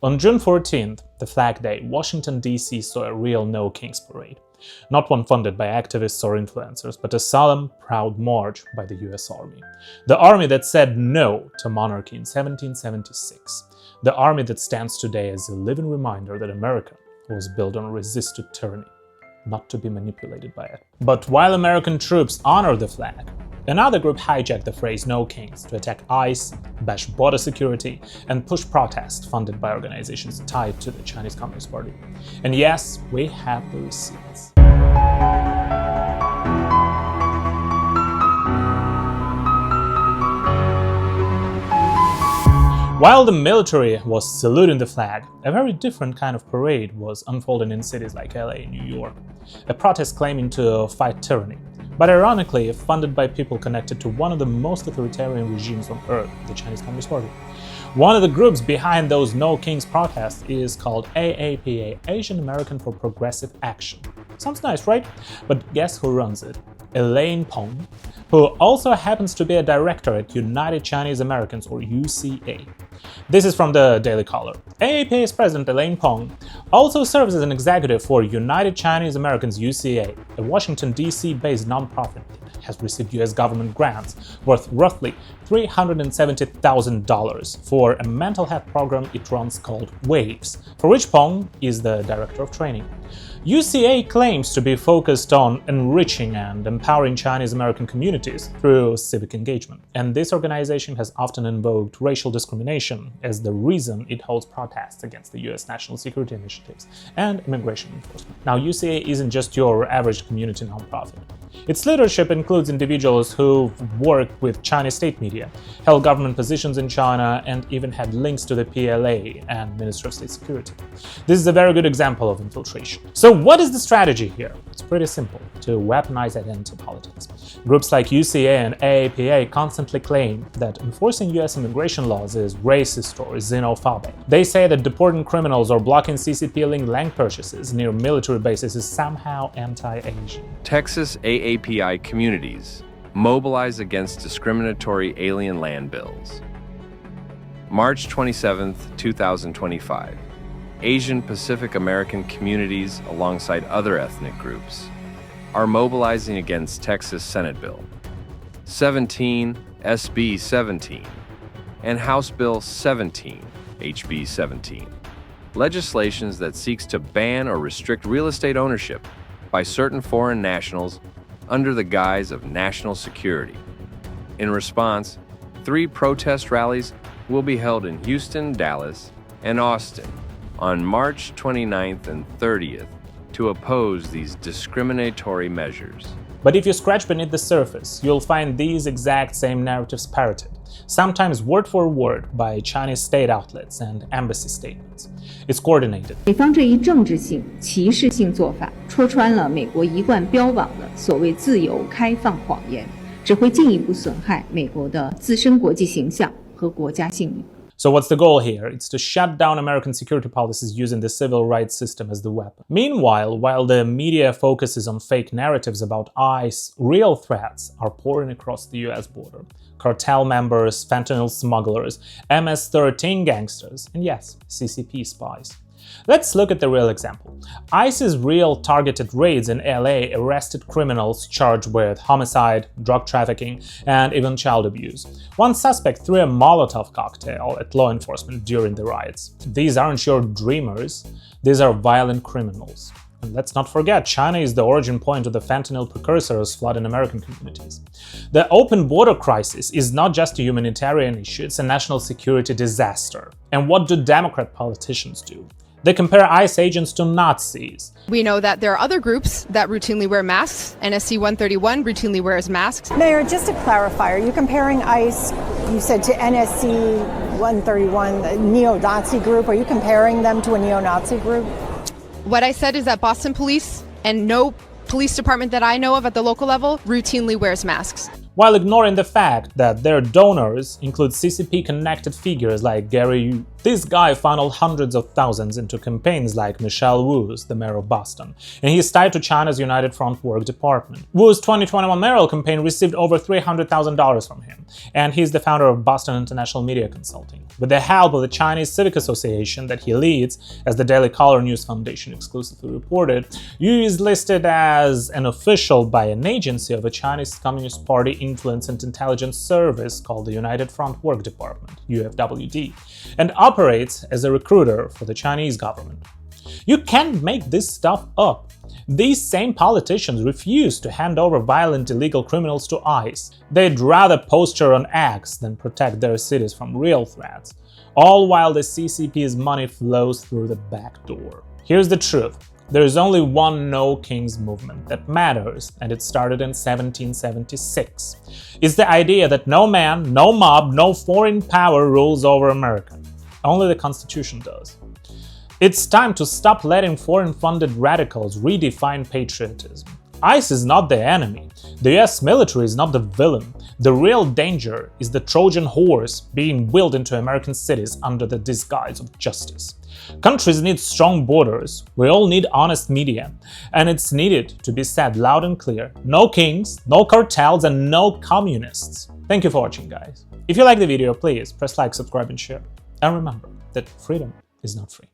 On June 14th, the Flag Day, Washington, D.C. saw a real No Kings parade. Not one funded by activists or influencers, but a solemn, proud march by the US Army. The army that said no to monarchy in 1776. The army that stands today as a living reminder that America was built on resisted tyranny, not to be manipulated by it. But while American troops honor the flag, another group hijacked the phrase "No Kings" to attack ICE, bash border security, and push protest funded by organizations tied to the Chinese Communist Party. And yes, we have the receipts. While the military was saluting the flag, a very different kind of parade was unfolding in cities like LA and New York. A protest claiming to fight tyranny, but ironically funded by people connected to one of the most authoritarian regimes on earth, the Chinese Communist Party. One of the groups behind those No Kings protests is called AAPA, Asian American for Progressive Action. Sounds nice, right? But guess who runs it? Elaine Peng, who also happens to be a director at United Chinese Americans, or UCA. This is from the Daily Caller. AAPA's president Elaine Peng also serves as an executive for United Chinese Americans UCA, a Washington, D.C. based nonprofit that has received U.S. government grants worth roughly $370,000 for a mental health program it runs called WAVES, for which Peng is the director of training. UCA claims to be focused on enriching and empowering Chinese American communities through civic engagement, and this organization has often invoked racial discrimination as the reason it holds protests against the US national security initiatives and immigration enforcement. Now, UCA isn't just your average community nonprofit. Its leadership includes individuals who've worked with Chinese state media, held government positions in China, and even had links to the PLA and Ministry of State Security. This is a very good example of infiltration. So what is the strategy here? It's pretty simple: to weaponize identity politics. Groups like UCA and AAPA constantly claim that enforcing US immigration laws is racist or xenophobic. They say that deporting criminals or blocking CCP-linked land purchases near military bases is somehow anti-Asian. Texas AAPI communities mobilize against discriminatory alien land bills. March 27, 2025. Asian Pacific American communities, alongside other ethnic groups, are mobilizing against Texas Senate Bill 17, SB 17, and House Bill 17, HB 17, legislations that seeks to ban or restrict real estate ownership by certain foreign nationals under the guise of national security. In response, 3 protest rallies will be held in Houston, Dallas, and Austin on March 29th and 30th to oppose these discriminatory measures. But if you scratch beneath the surface, you'll find these exact same narratives parroted, sometimes word for word, by Chinese state outlets and embassy statements. It's coordinated. 美方这一政治性、歧视性做法，戳穿了美国一贯标榜的所谓自由开放谎言，只会进一步损害美国的自身国际形象和国家信誉。 So what's the goal here? It's to shut down American security policies using the civil rights system as the weapon. Meanwhile, while the media focuses on fake narratives about ICE, real threats are pouring across the US border. Cartel members, fentanyl smugglers, MS-13 gangsters, and yes, CCP spies. Let's look at the real example. ICE's real targeted raids in LA arrested criminals charged with homicide, drug trafficking, and even child abuse. One suspect threw a Molotov cocktail at law enforcement during the riots. These aren't your dreamers, these are violent criminals. And let's not forget, China is the origin point of the fentanyl precursors flooding American communities. The open border crisis is not just a humanitarian issue, it's a national security disaster. And what do Democrat politicians do? They compare ICE agents to Nazis. We know that there are other groups that routinely wear masks. NSC 131 routinely wears masks. Mayor, just to clarify, are you comparing ICE, you said, to NSC 131, the neo-Nazi group? Are you comparing them to a neo-Nazi group? What I said is that Boston police and no police department that I know of at the local level routinely wears masks. while ignoring the fact that their donors include CCP-connected figures like Gary Yu. This guy funneled hundreds of thousands into campaigns like Michelle Wu's, the mayor of Boston, and he is tied to China's United Front Work Department. Wu's 2021 mayoral campaign received over $300,000 from him, and he's the founder of Boston International Media Consulting. With the help of the Chinese Civic Association that he leads, as the Daily Caller News Foundation exclusively reported, Yu is listed as an official by an agency of a Chinese Communist Party influence and intelligence service called the United Front Work Department, UFWD, and operates as a recruiter for the Chinese government. You can't make this stuff up. These same politicians refuse to hand over violent illegal criminals to ICE. They'd rather posture on X than protect their cities from real threats, all while the CCP's money flows through the back door. Here's the truth. There is only one No Kings movement that matters, and it started in 1776. It's the idea that no man, no mob, no foreign power rules over America. Only the Constitution does. It's time to stop letting foreign-funded radicals redefine patriotism. ICE is not the enemy. The US military is not the villain. The real danger is the Trojan horse being wheeled into American cities under the disguise of justice. Countries need strong borders. We all need honest media. And it's needed to be said loud and clear. No kings, no cartels, and no communists. Thank you for watching, guys. If you like the video, please press like, subscribe, and share. And remember that freedom is not free.